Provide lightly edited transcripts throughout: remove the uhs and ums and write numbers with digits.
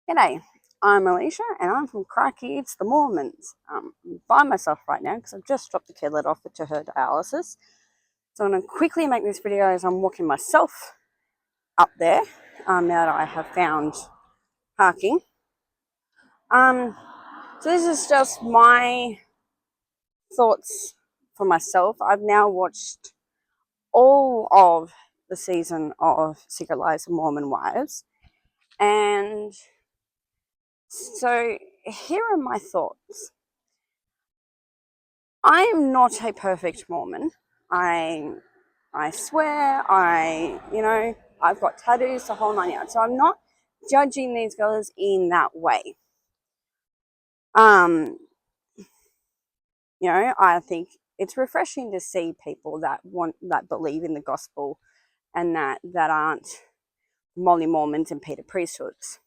G'day, I'm Alicia and I'm from Crikey, it's the Mormons. I'm by myself right now because I've just dropped the kid off to her dialysis. So I'm going to quickly make this video as I'm walking myself up there now that I have found parking. So this is just my thoughts for myself. I've now watched all of the season of Secret Lives of Mormon Wives, and so here are my thoughts. I am not a perfect Mormon. I swear, I've got tattoos, the whole 9 yards. So I'm not judging these girls in that way. I think it's refreshing to see people that believe in the gospel and that aren't Molly Mormons and Peter priesthoods.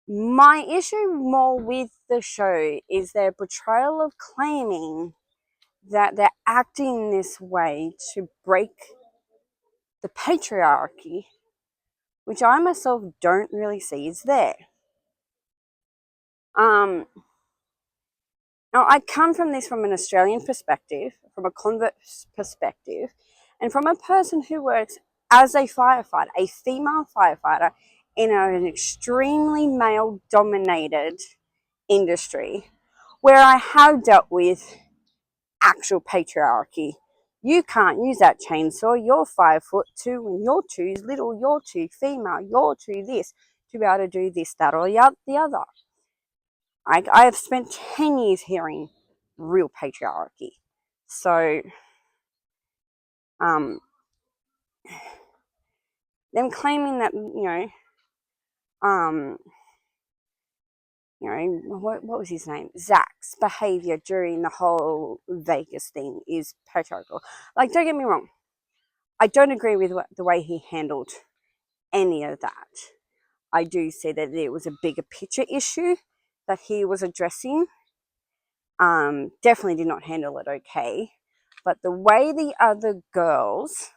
My issue more with the show is their portrayal of claiming that they're acting this way to break the patriarchy, which I myself don't really see is there. Now, I come from this from an Australian perspective, from a convert perspective, and from a person who works as a firefighter, a female firefighter, in an extremely male-dominated industry, where I have dealt with actual patriarchy. You can't use that chainsaw, you're 5'2" and you're too little, you're too female, you're too this, to be able to do this, that, or the other. I have spent 10 years hearing real patriarchy. So, them claiming that, what was his name? Zach's behavior during the whole Vegas thing is patriarchal. Like, don't get me wrong. I don't agree with the way he handled any of that. I do see that it was a bigger picture issue that he was addressing. Definitely did not handle it okay. But the way the other girls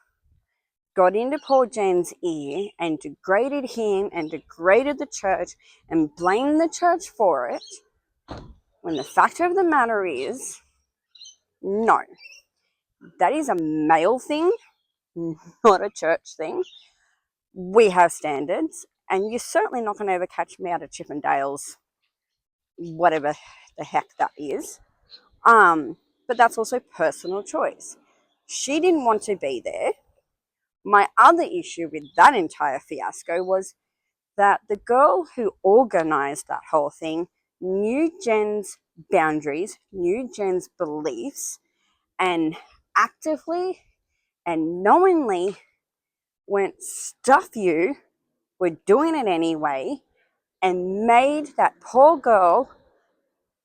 got into Paul Jen's ear and degraded him and degraded the church and blamed the church for it, when the fact of the matter is, no. That is a male thing, not a church thing. We have standards, and you're certainly not going to ever catch me out of Chippendales, whatever the heck that is. But that's also personal choice. She didn't want to be there. My other issue with that entire fiasco was that the girl who organized that whole thing knew Jen's boundaries, knew Jen's beliefs, and actively and knowingly went, stuff you, we're doing it anyway, and made that poor girl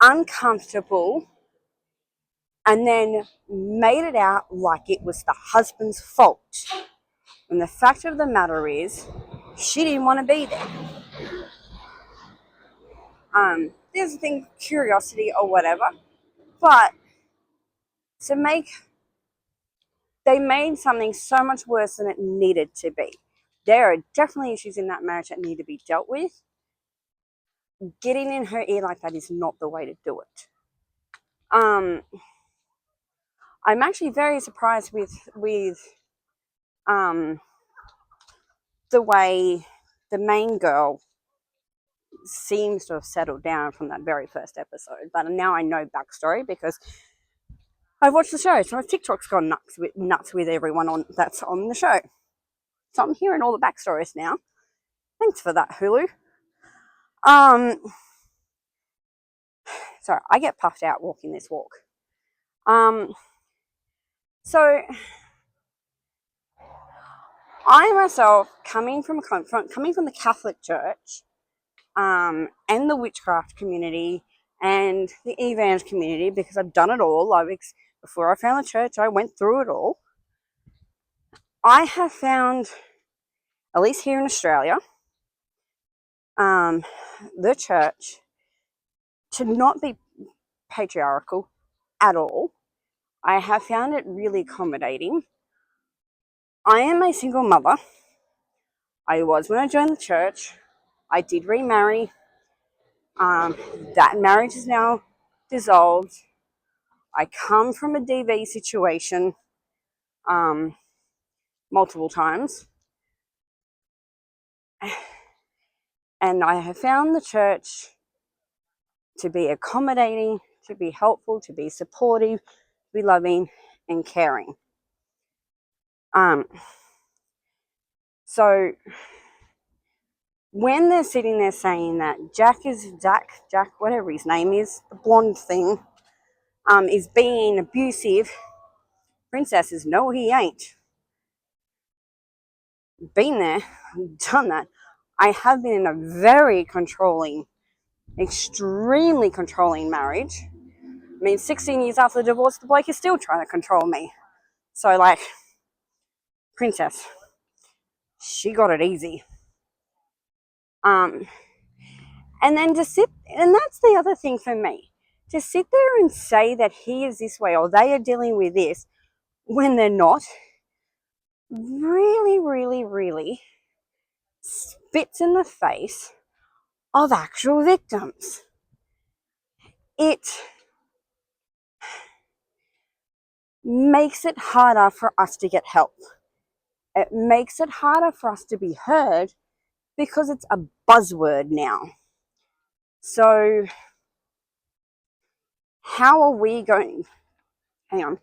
uncomfortable, and then made it out like it was the husband's fault. And the fact of the matter is, she didn't want to be there. There's a thing, curiosity or whatever, but they made something so much worse than it needed to be. There are definitely issues in that marriage that need to be dealt with. Getting in her ear like that is not the way to do it. I'm actually very surprised with the way the main girl seems to have settled down from that very first episode. But now I know backstory because I've watched the show, so my TikTok's gone nuts with everyone that's on the show. So I'm hearing all the backstories now. Thanks for that, Hulu. Sorry, I get puffed out walking this walk. So I myself, coming from the Catholic Church, and the witchcraft community and the evangelical community, because I've done it all. Before I found the church, I went through it all. I have found, at least here in Australia, the church to not be patriarchal at all. I have found it really accommodating. I am a single mother. I was when I joined the church. I did remarry. That marriage is now dissolved. I come from a DV situation multiple times. And I have found the church to be accommodating, to be helpful, to be supportive, to be loving and caring. So when they're sitting there saying that Jack, whatever his name is, the blonde thing, is being abusive, Princess says, no, he ain't. Been there, done that. I have been in a very controlling, extremely controlling marriage. I mean, 16 years after the divorce, the bloke is still trying to control me. So, like, Princess, she got it easy. And then and that's the other thing for me, to sit there and say that he is this way or they are dealing with this when they're not, really, really, really spits in the face of actual victims. It makes it harder for us to get help. It makes it harder for us to be heard because it's a buzzword now. So how are we going? Hang on.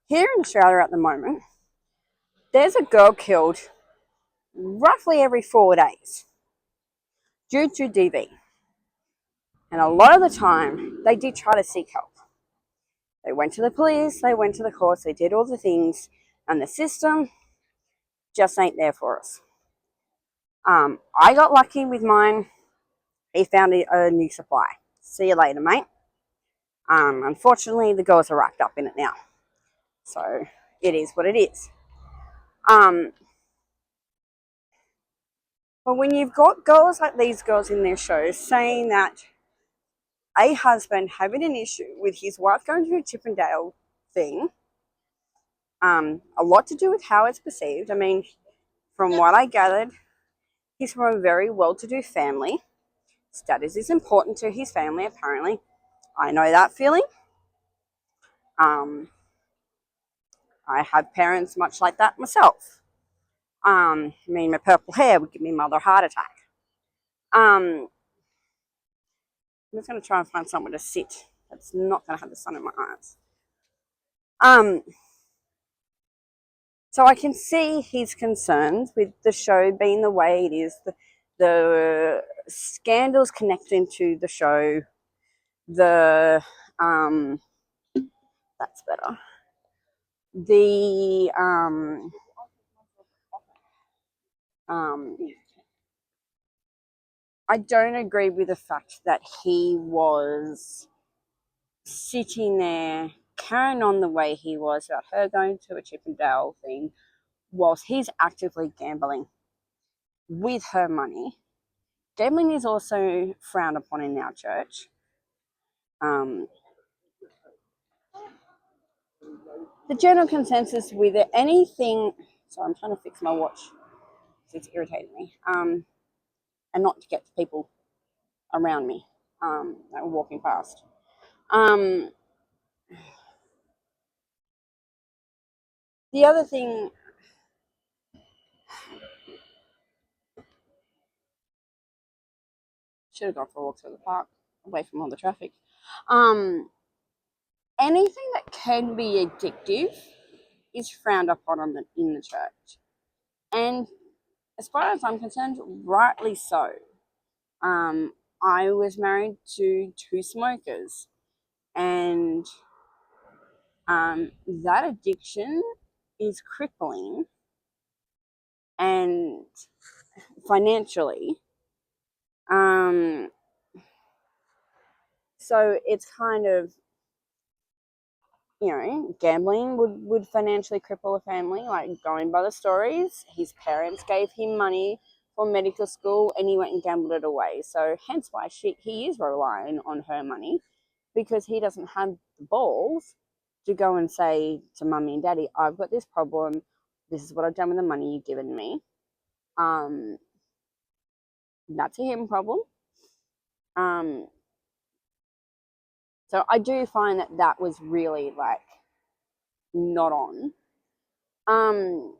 Here in Australia at the moment, there's a girl killed roughly every 4 days due to DV. And a lot of the time, they did try to seek help. They went to the police, they went to the courts, they did all the things, and the system just ain't there for us. I got lucky with mine. He found a new supply. See you later, mate. Unfortunately, the girls are wrapped up in it now. So it is what it is. But when you've got girls like these girls in their shows saying that a husband having an issue with his wife going to a Chippendale thing, a lot to do with how it's perceived. I mean, from what I gathered, he's from a very well-to-do family. Status is important to his family, apparently. I know that feeling. I have parents much like that myself. I mean, my purple hair would give me mother a heart attack. I'm just going to try and find somewhere to sit that's not going to have the sun in my eyes. So I can see his concerns with the show being the way it is, the scandals connecting to the show, that's better. I don't agree with the fact that he was sitting there carrying on the way he was about her going to a Chippendale thing whilst he's actively gambling with her money. Gambling is also frowned upon in our church. The general consensus with it, anything. Sorry, I'm trying to fix my watch. It's irritating me. And not to get to people around me that were walking past. The other thing, should have gone for a walk through the park, away from all the traffic. Anything that can be addictive is frowned upon in the church. And as far as I'm concerned, rightly so. I was married to two smokers, and that addiction is crippling and financially. So it's kind of, gambling would financially cripple a family. Like, going by the stories, his parents gave him money for medical school and he went and gambled it away. So hence why he is relying on her money, because he doesn't have the balls to go and say to mummy and daddy, I've got this problem, This is what I've done with the money you've given me. Um, that's a him problem. Um, so I do find that that was really like not on. Um,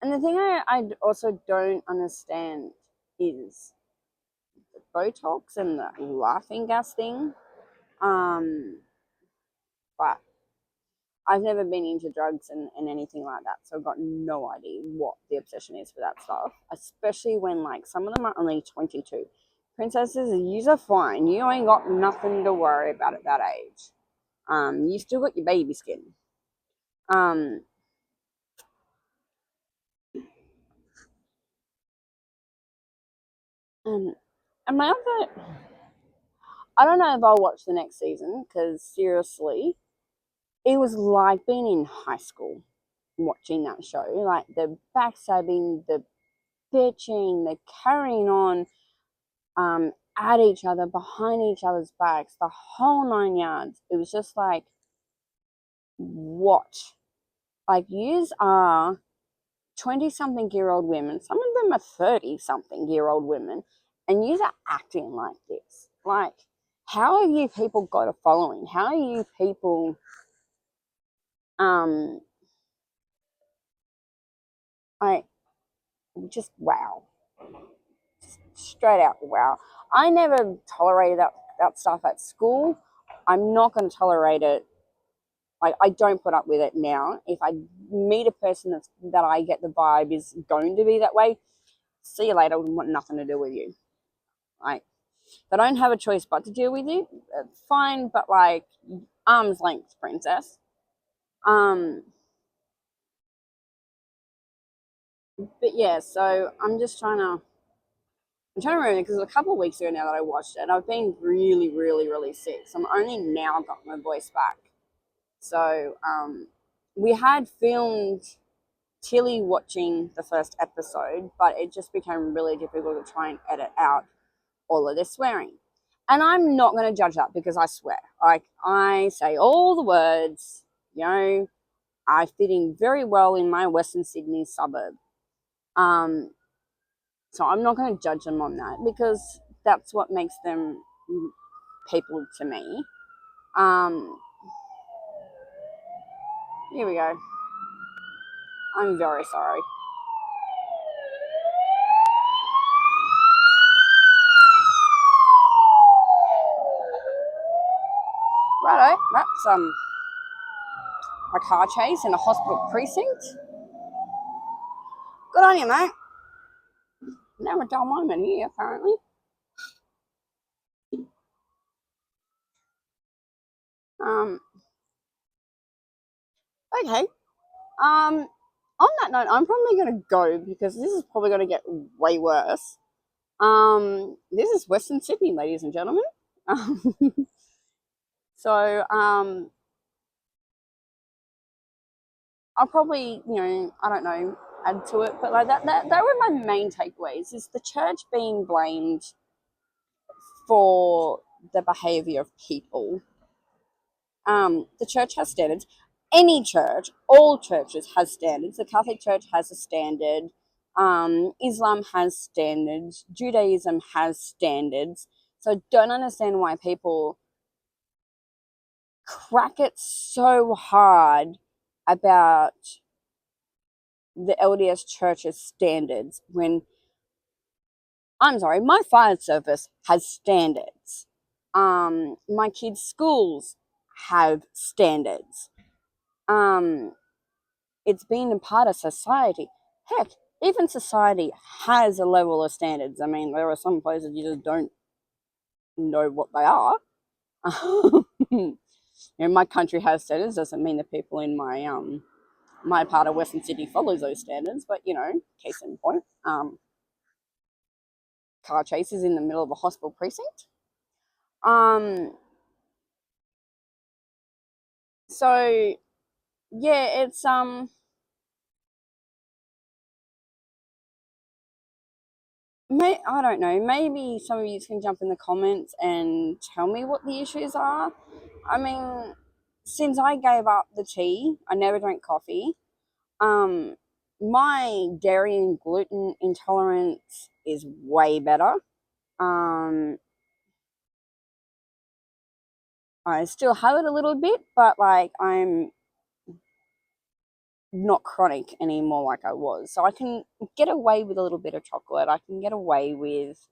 and the thing I also don't understand is the Botox and the laughing gas thing. But I've never been into drugs and anything like that, so I've got no idea what the obsession is for that stuff. Especially when like some of them are only 22. Princesses, you're fine. You ain't got nothing to worry about at that age. You still got your baby skin. Um, and, and my other, I don't know if I'll watch the next season because seriously, it was like being in high school watching that show. Like the backstabbing, the bitching, the carrying on, at each other, behind each other's backs, the whole 9 yards. It was just like, what? Like, yous are 20 something year old women, some of them are 30 something year old women, and yous are acting like this. Like, how have you people got a following? How are you people, um, I just wow. Straight out, wow. I never tolerated that stuff at school. I'm not going to tolerate it. Like, I don't put up with it now. If I meet a person that I get the vibe is going to be that way, see you later. I want nothing to do with you. Like, if I don't have a choice but to deal with you, fine. But like, arm's length, princess. Um, but yeah. So I'm trying to remember because it was a couple of weeks ago now that I watched it. And I've been really, really, really sick. So I'm only now got my voice back. So we had filmed Tilly watching the first episode, but it just became really difficult to try and edit out all of this swearing. And I'm not going to judge that because I swear. Like, I say all the words, you know, I fit in very well in my Western Sydney suburb. Um, so I'm not going to judge them on that because that's what makes them people to me. Um, here we go. I'm very sorry. Righto, that's a car chase in a hospital precinct. Good on you, mate. Never a dull moment here, apparently. Um, okay. On that note, I'm probably going to go because this is probably going to get way worse. This is Western Sydney, ladies and gentlemen. So, I'll probably, I don't know, add to it, but like that were my main takeaways. Is the church being blamed for the behavior of people? The church has standards. Any church, all churches has standards. The Catholic Church has a standard. Islam has standards. Judaism has standards. So I don't understand why people crack it so hard about the LDS Church's standards when, I'm sorry, my fire service has standards. My kids' schools have standards. Um, it's been a part of society. Heck, even society has a level of standards. I mean, there are some places you just don't know what they are. My country has standards. Doesn't mean the people in my part of Western Sydney follows those standards. But case in point, car chases in the middle of a hospital precinct. Um, so yeah, it's I don't know. Maybe some of you can jump in the comments and tell me what the issues are. I mean, since I gave up the tea, I never drink coffee. Um, my dairy and gluten intolerance is way better. Um, I still have it a little bit, but like I'm not chronic anymore like I was. So I can get away with a little bit of chocolate. I can get away with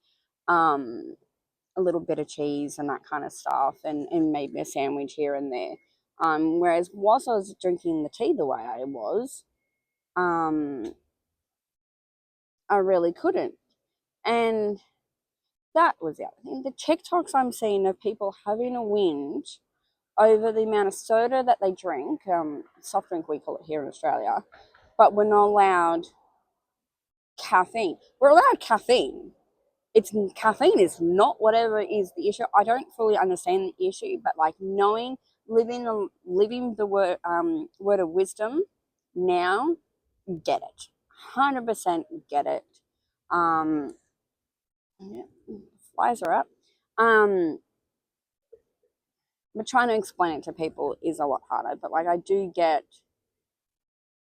um, a little bit of cheese and that kind of stuff, and maybe a sandwich here and there. Whereas whilst I was drinking the tea the way I was, um, I really couldn't. And that was the other thing. The TikToks I'm seeing of people having a whinge over the amount of soda that they drink, soft drink we call it here in Australia, but we're not allowed caffeine. We're allowed caffeine. It's caffeine is not whatever is the issue. I don't fully understand the issue, but like knowing, living the word of wisdom now, get it, 100% get it. Um, yeah, flies are up. Um, but trying to explain it to people is a lot harder. But like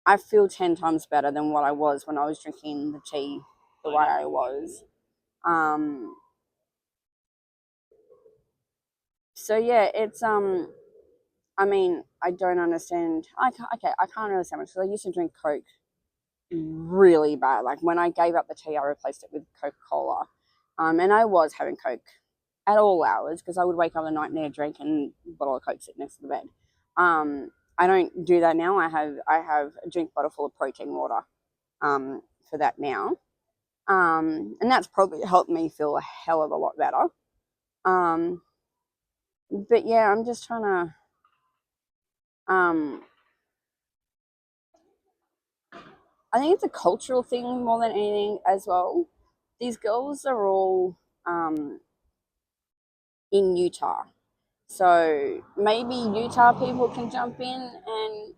I feel 10 times better than what I was when I was drinking the tea the way I was. Um, so yeah, it's I mean, I don't understand. I can't understand much because I used to drink Coke really bad. Like when I gave up the tea, I replaced it with Coca Cola, and I was having Coke at all hours because I would wake up in the night, need a drink, and a bottle of Coke sit next to the bed. I don't do that now. I have a drink bottle full of protein water, for that now, and that's probably helped me feel a hell of a lot better. Um, but yeah, I'm just trying to I think it's a cultural thing more than anything as well. These girls are all in Utah, so maybe Utah people can jump in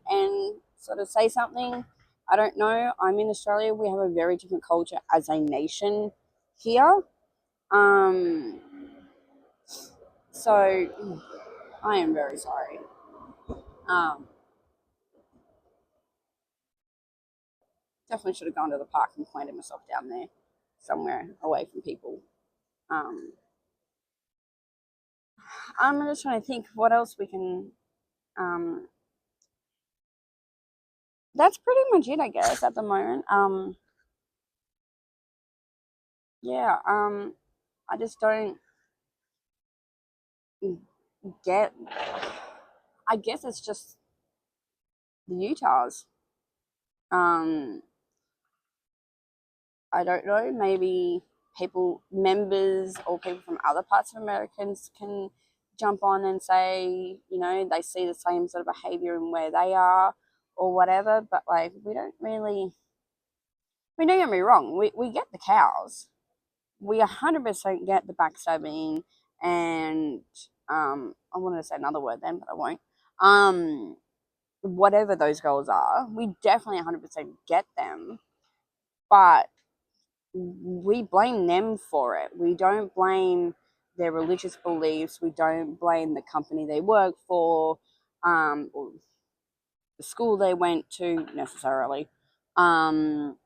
and sort of say something. I don't know. I'm in Australia. We have a very different culture as a nation here. Um, so I am very sorry. Um, Definitely should have gone to the park and planted myself down there somewhere away from people. Um, I'm just trying to think what else we can. Um, that's pretty much it, I guess, at the moment. Yeah. I just don't get. I guess it's just the Utahs. Um, I don't know. Maybe members, or people from other parts of Americans can jump on and say, they see the same sort of behavior in where they are, or whatever. But like, we don't really. I mean, don't get me wrong. We get the cows. We 100% get the backstabbing, and I wanted to say another word then, but I won't. Whatever those goals are, we definitely 100% get them, but we blame them for it. We don't blame their religious beliefs. We don't blame the company they work for, or the school they went to necessarily. Um,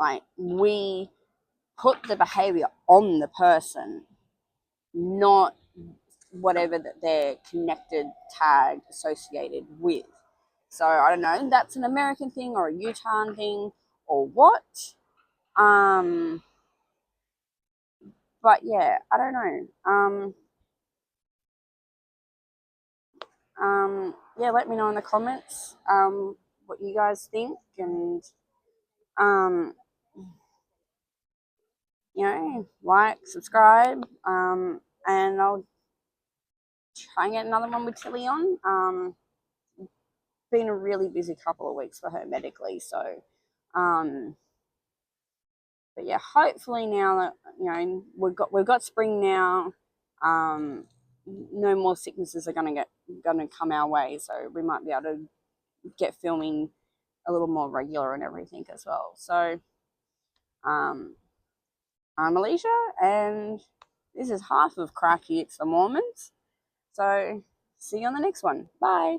like, we put the behavior on the person, not whatever that they're connected, tagged, associated with. So I don't know, that's an American thing or a Utah thing or what. Um, but yeah, I don't know. Yeah, let me know in the comments what you guys think, and um, like, subscribe, and I'll try and get another one with Tilly on. Been a really busy couple of weeks for her medically, so um, but yeah, hopefully now that we've got spring now, no more sicknesses are gonna come our way, so we might be able to get filming a little more regular and everything as well. So um, I'm Alicia, and this is half of Cracky It's the Mormons. So See you on the next one. Bye.